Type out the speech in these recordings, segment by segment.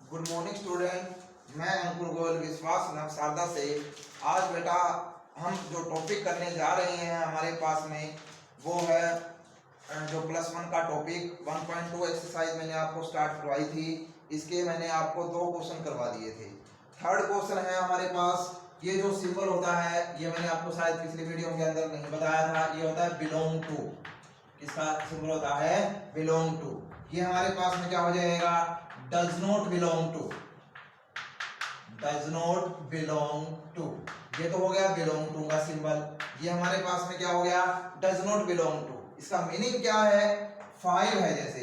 Good morning student, मैं अंकुर गोयल विश्वास नवसारदा से। आज बेटा हम जो टॉपिक करने जा रहे हैं हमारे पास में वो है जो +1 का टॉपिक 1.2 एक्सरसाइज मैंने आपको स्टार्ट करवाई थी। इसके मैंने आपको 2 क्वेश्चन करवा दिए थे। थर्ड क्वेश्चन है हमारे पास, ये जो सिंबल होता है ये मैंने आपको शायद पिछले वीडियो के अंदर नहीं बताया था। ये होता है बिलोंग टू। इसका सिंबल होता है बिलोंग टू। ये हमारे पास में क्या हो जाएगा, does not belong to. Does not belong to, ये तो हो गया बिलोंग टू का सिंबल। ये हमारे पास में क्या हो गया, डज नॉट बिलोंग टू। इसका मीनिंग क्या है, 5 है। जैसे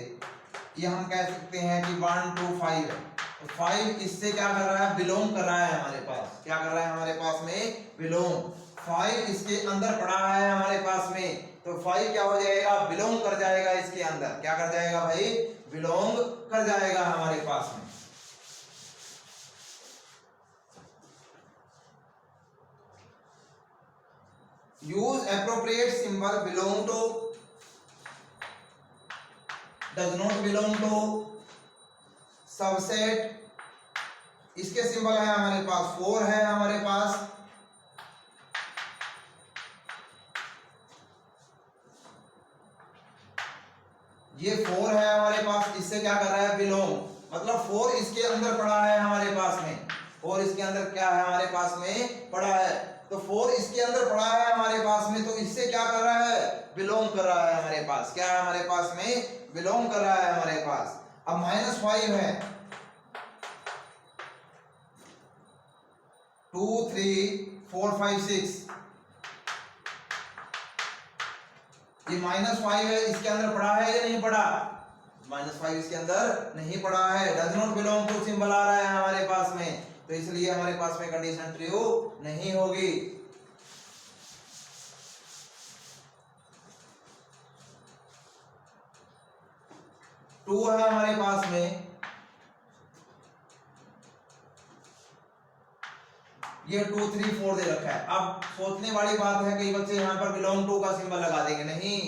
ये हम कह सकते हैं कि 1 2 5 है, तो 5 इससे क्या कर रहा है, बिलोंग कर रहा है हमारे पास। क्या कर रहा है हमारे पास में, बिलोंग। 5 इसके अंदर पड़ा है हमारे पास में, तो 5 क्या हो जाएगा, बिलोंग कर जाएगा इसके अंदर। क्या कर जाएगा भाई, बिलोंग कर जाएगा हमारे पास में। Use appropriate symbol belong to, does not belong to, subset. इसके सिंबल है हमारे पास 4 है हमारे पास। ये 4 है हमारे पास, इससे क्या कर रहा है, बिलोंग। मतलब 4 इसके अंदर पड़ा है हमारे पास में, और इसके अंदर क्या है हमारे पास में पड़ा है, तो 4 इसके अंदर पड़ा है हमारे पास में, तो इससे क्या कर रहा है, बिलोंग कर रहा है हमारे पास। क्या है हमारे पास में, बिलोंग कर रहा है हमारे पास। अब -5 है, 2 3 4 5 6, ये -5 है, इसके अंदर पड़ा है या नहीं पड़ा, -5 इसके अंदर नहीं पड़ा है। Does not belong to symbol आ रहा है हमारे पास में, तो इसलिए हमारे पास में कंडीशन ट्रू नहीं होगी। टू है हमारे पास में, ये 2 3 4 दे रखा है। अब सोचने वाली बात है, कई बच्चे यहाँ पर बिलोंग टू का सिंबल लगा देंगे। नहीं,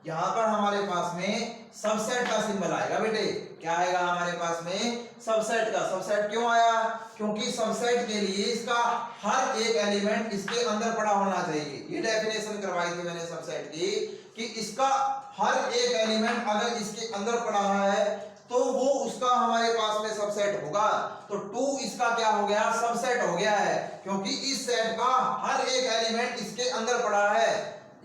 यहाँ पर हमारे पास में सबसेट का सिंबल आएगा बेटे। क्या आएगा हमारे पास में, सबसेट का। सबसेट क्यों आया, क्योंकि सबसेट के लिए इसका हर एक एलिमेंट इसके अंदर पड़ा होना चाहिए। ये डेफिनेशन करवाई थी मैंने सबसेट की, कि इसका हर एक एलिमेंट अगर इसके अंदर पड़ा है तो वो उसका हमारे पास में सबसेट होगा। तो 2 इसका क्या हो गया, सबसेट हो गया है, क्योंकि इस सेट का हर एक एलिमेंट इसके अंदर पड़ा है।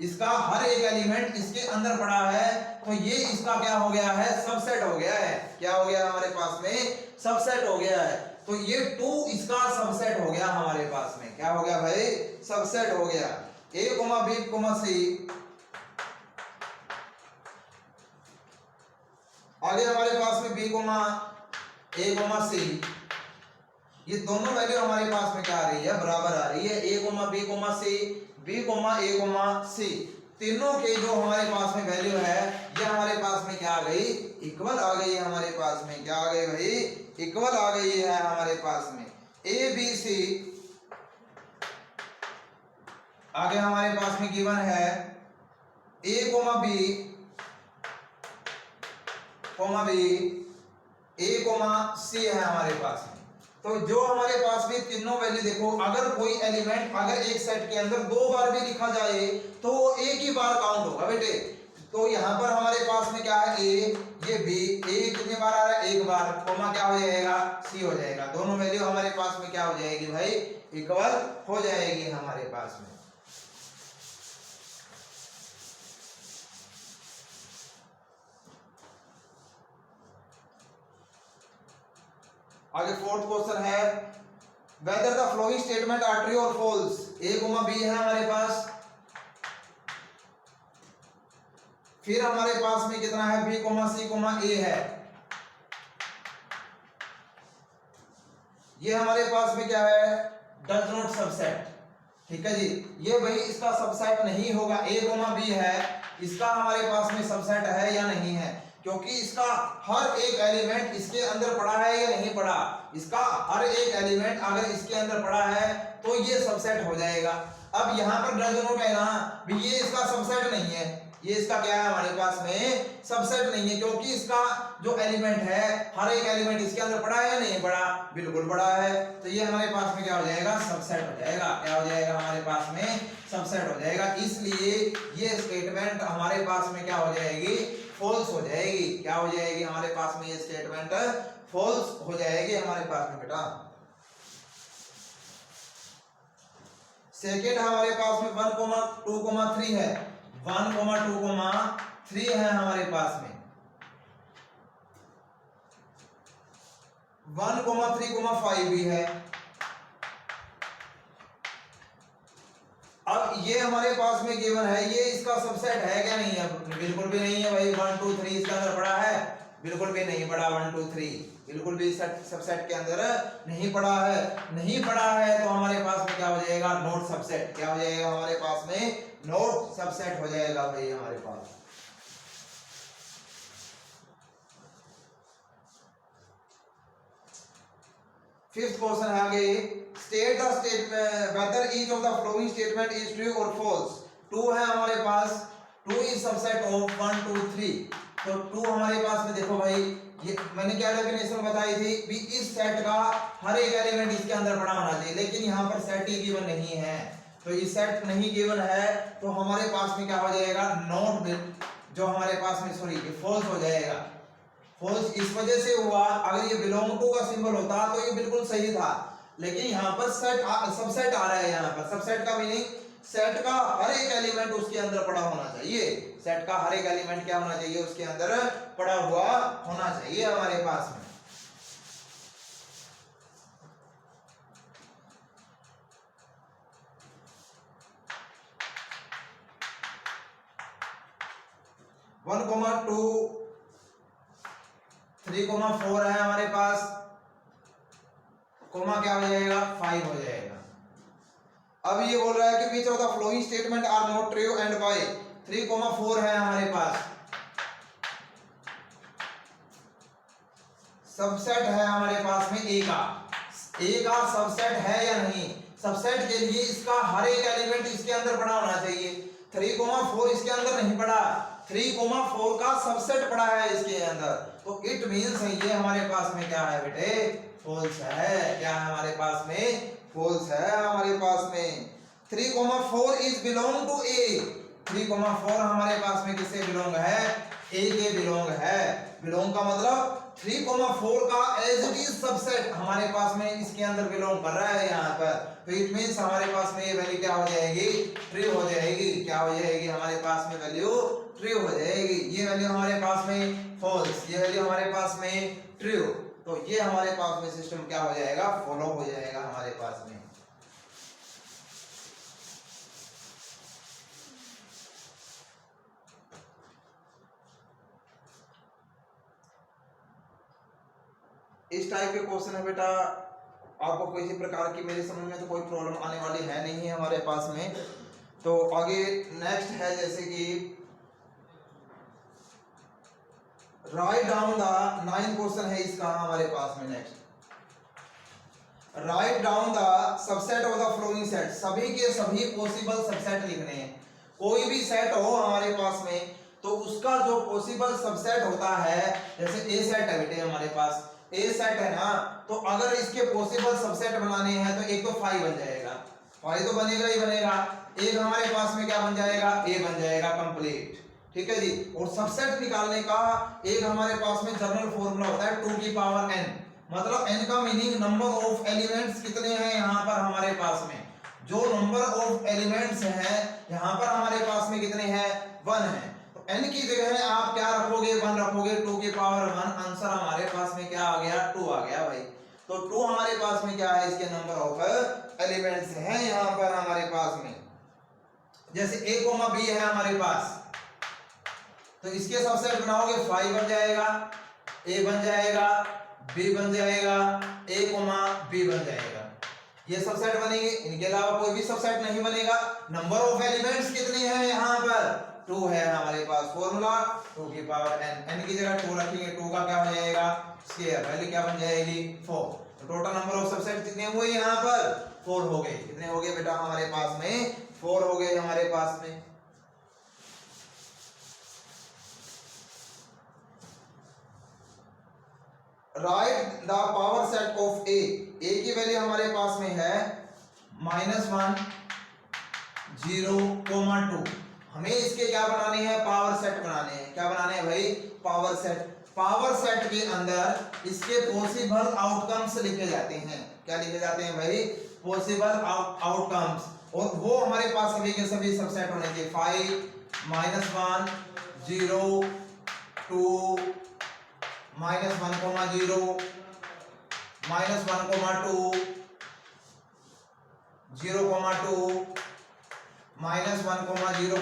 इसका हर एक एलिमेंट इसके अंदर पड़ा है, तो ये इसका क्या हो गया है, सबसेट हो गया है। क्या हो गया हमारे पास में, सबसेट हो गया है। तो ये 2 इसका सबसेट हो गया हमारे पास में। क्या हो गया भाई, सबसेट हो गया। A, B, C। आगे हमारे पास में B, A, C, ये दोनों वैल्यू हमारे पास में क्या आ रही है, बराबर आ रही है। A, B, C, B, A, C, तीनों के जो हमारे पास में वैल्यू है, ये हमारे पास में क्या आ गई, इक्वल आ गई है हमारे पास में। क्या आ गई भाई, इक्वल आ गई है हमारे पास में। A, B, C आगे हमारे पास में गिवन है A, B, A, C है हमारे पास में। तो जो हमारे पास में तीनों वैल्यू देखो, अगर कोई एलिमेंट अगर एक सेट के अंदर 2 बार भी लिखा जाए तो वो एक ही बार काउंट होगा बेटे। तो यहाँ पर हमारे पास में क्या है, A, ये B, A कितने बार आ रहा है, एक बार, कोमा क्या हो जाएगा, C हो जाएगा। दोनों वैल्यू हमारे पास में क्या हो जाएगी भाई, इक्वल हो जाएगी हमारे पास में। आगे 4th क्वेश्चन है, whether the following statement are true और फॉल्स। A, B है हमारे पास, फिर हमारे पास में कितना है, B, C, A है। ये हमारे पास में क्या है, डज नॉट सबसेट। ठीक है जी, ये भाई इसका सबसेट नहीं होगा। A, B है, इसका हमारे पास में सबसेट है या नहीं है, क्योंकि इसका हर एक एलिमेंट इसके अंदर पड़ा है या नहीं पड़ा। इसका हर एक एलिमेंट अगर इसके अंदर पड़ा है तो ये सबसेट हो जाएगा। अब यहाँ पर डज नॉट है ना, ये इसका सबसेट नहीं है, ये इसका क्या है हमारे पास में सबसेट नहीं है, क्योंकि इसका जो एलिमेंट है, हर एक एलिमेंट इसके अंदर पड़ा है या नहीं पड़ा? बिल्कुल पड़ा है। तो ये हमारे पास में क्या हो जाएगा? सबसेट हो जाएगा। क्या हो जाएगा? हमारे पास में सबसेट हो जाएगा। इसलिए ये स्टेटमेंट हमारे पास में क्या हो जाएगी? फॉल्स हो जाएगी। क्या हो जाएगी? हमारे पास में ये स्टेटमेंट फॉल्स हो जाएगी हमारे पास में बेटा। सेकेंड हमारे पास में 1,2,3 है। 1,2,3 है हमारे पास में। 1,3,5 भी है। अब ये हमारे पास में गिवन है, ये इसका सबसेट है क्या? नहीं है, बिल्कुल भी नहीं है भाई। 1 2 3 इसके अंदर पड़ा है? बिल्कुल भी नहीं पड़ा। 1 2 3 बिल्कुल भी सबसेट के अंदर नहीं पड़ा है। नहीं पड़ा है तो हमारे पास में क्या हो जाएगा? Not subset. क्या हो जाएगा? हमारे पास में नॉट सबसेट हो जाएगा भाई हमारे पास। फिफ्थ क्वेश्चन है आगे, state the statement whether each of the following statement is true और फॉल्स। 2 है हमारे पास, 2 इज सबसेट ऑफ 1 2 3। तो 2 हमारे पास में देखो भाई, ये मैंने क्या डेफिनेशन बताई थी भी, इस सेट का हर एक एलिमेंट इसके अंदर पड़ा होना चाहिए, लेकिन यहाँ पर सेट ही गिवन नहीं है। तो ये सेट नहीं गिवन है तो हमारे पास में क्या हो जाएगा? नॉट, जो हमारे पास में सॉरी फॉल्स हो जाएगा। फॉल्स इस वजह से हुआ, अगर ये बिलोंग टू का सिंबल होता तो ये बिल्कुल सही था, लेकिन यहाँ पर सबसेट आ रहा है। यहाँ पर सबसेट का मीनिंग सेट का हर एक एलिमेंट उसके अंदर पड़ा होना चाहिए। सेट का हर एक एलिमेंट क्या होना चाहिए? उसके अंदर पड़ा हुआ होना चाहिए हमारे पास में। वन कोमा 2 3,4 है हमारे पास, कोमा क्या हो जाएगा? 5 हो जाएगा। अब ये बोल रहा है कि which of the following statement are not true and why। 3,4 है हमारे पास, सबसेट है हमारे पास में ए का। ए का सबसेट है या नहीं? सबसेट के लिए इसका हर एक एलिमेंट इसके अंदर पड़ा होना चाहिए। 3,4 इसके अंदर नहीं पड़ा, 3,4 का सबसेट पड़ा है इसके अंदर, तो इट मींस ये हमारे पास में क्या है बेटे? फॉल्स है। क्या है हमारे पास में? फॉल्स है हमारे पास में। 3,4 इज बिलोंग टू ए। 3,4 हमारे पास में किससे बिलोंग है? ए के बिलोंग है। बिलोंग का मतलब 3,4 का एज इट इज सबसेट हमारे पास में इसके अंदर बिलोंग कर रहा है यहाँ पर, तो इट मींस हमारे पास में ये वैल्यू क्या हो जाएगी? ट्रू हो जाएगी। क्या हो जाएगी? हमारे पास में वैल्यू ट्रू हो जाएगी। ये वैल्यू हमारे पास में फॉल्स, ये वैल्यू हमारे पास में ट्रू, तो ये हमारे पास में सिस्टम क्या हो जाएगा? फॉलो हो जाएगा हमारे पास में। इस टाइप के क्वेश्चन है बेटा, आपको किसी प्रकार की मेरे समझ में तो कोई प्रॉब्लम आने वाली है नहीं है हमारे पास में। तो आगे नेक्स्ट है जैसे कि write down the 9th question है इसका हमारे पास में। Next, write down the subset of the following set. सभी के सभी पॉसिबल सबसेट लिखने हैं। कोई भी सेट हो हमारे पास में तो उसका जो पॉसिबल सबसेट होता है, जैसे ए सेट है बेटे हमारे पास, ए सेट है ना, तो अगर इसके पॉसिबल सबसेट बनाने हैं तो एक तो 5 बन जाएगा, 5 तो बनेगा ही बनेगा। एक हमारे पास में क्या बन जाएगा? ए बन जाएगा कंप्लीट। ठीक है जी। और सबसेट निकालने का एक हमारे पास में जनरल फॉर्मूला होता है 2 की पावर n, मतलब n का मीनिंग नंबर ऑफ एलिमेंट्स कितने हैं यहाँ पर हमारे पास में। जो नंबर ऑफ एलिमेंट्स हैं यहाँ पर हमारे पास में कितने हैं? 1 है। तो n की जगह आप क्या रखोगे? 1 रखोगे। 2 की पावर 1, आंसर हमारे पास में क्या आ गया? 2 आ गया भाई। तो 2 हमारे पास में क्या है? इसके नंबर ऑफ एलिमेंट्स हैं यहाँ पर हमारे पास में। जैसे a, b है हमारे पास, तो इसके सबसेट बनाओगे 5 बन जाएगा, a बन जाएगा, b बन जाएगा, a, b बन जाएगा। ये सबसेट बनेंगे, इनके अलावा कोई भी सबसेट नहीं बनेगा। नंबर ऑफ एलिमेंट्स कितने हैं यहाँ पर? 2 है हमारे पास। फॉर्मूला 2 की पावर n, n की जगह 2 रखेंगे, 2 का क्या हो जाएगा? स्क्वायर, वैल्यू क्या बन जाएगी? 4। तो टोटल नंबर ऑफ सबसेट कितने हुए यहाँ पर? 4 हो गए। कितने हो गए बेटा हमारे पास में? 4 हो गए हमारे पास में। Write the power set of A की वैल्यू हमारे पास में है -1 0, 2। हमें इसके क्या बनाने हैं, पावर सेट बनाने हैं। क्या बनाने हैं भाई, पावर सेट। पावर सेट के अंदर इसके पॉसिबल आउटकम्स लिखे जाते हैं। क्या लिखे जाते हैं भाई, पॉसिबल आउटकम्स। और वो हमारे पास सभी के सभी सबसेट होने चाहिए। 5 -1 0 2 -1, 0 -1, 2 0, 2 -1, 0,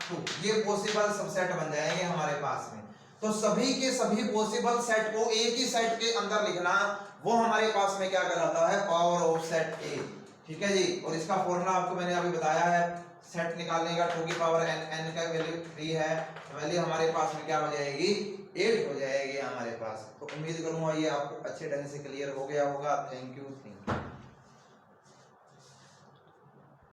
2 ये पॉसिबल सबसेट बन जाएंगे हमारे पास में। तो सभी के सभी पॉसिबल सेट को एक ही सेट के अंदर लिखना, वो हमारे पास में क्या कहलाता है, पावर ऑफ सेट ए। ठीक है जी। और इसका फॉर्मूला आपको मैंने अभी बताया है, सेट निकालने का 2 की पावर n का वैल्यू 3 है, वैल्यू हमारे पास में क्या हो जाएगी, 8 हो जाएगी हमारे पास। तो उम्मीद करूंगा ये आपको अच्छे ढंग से क्लियर हो गया होगा। Thank you.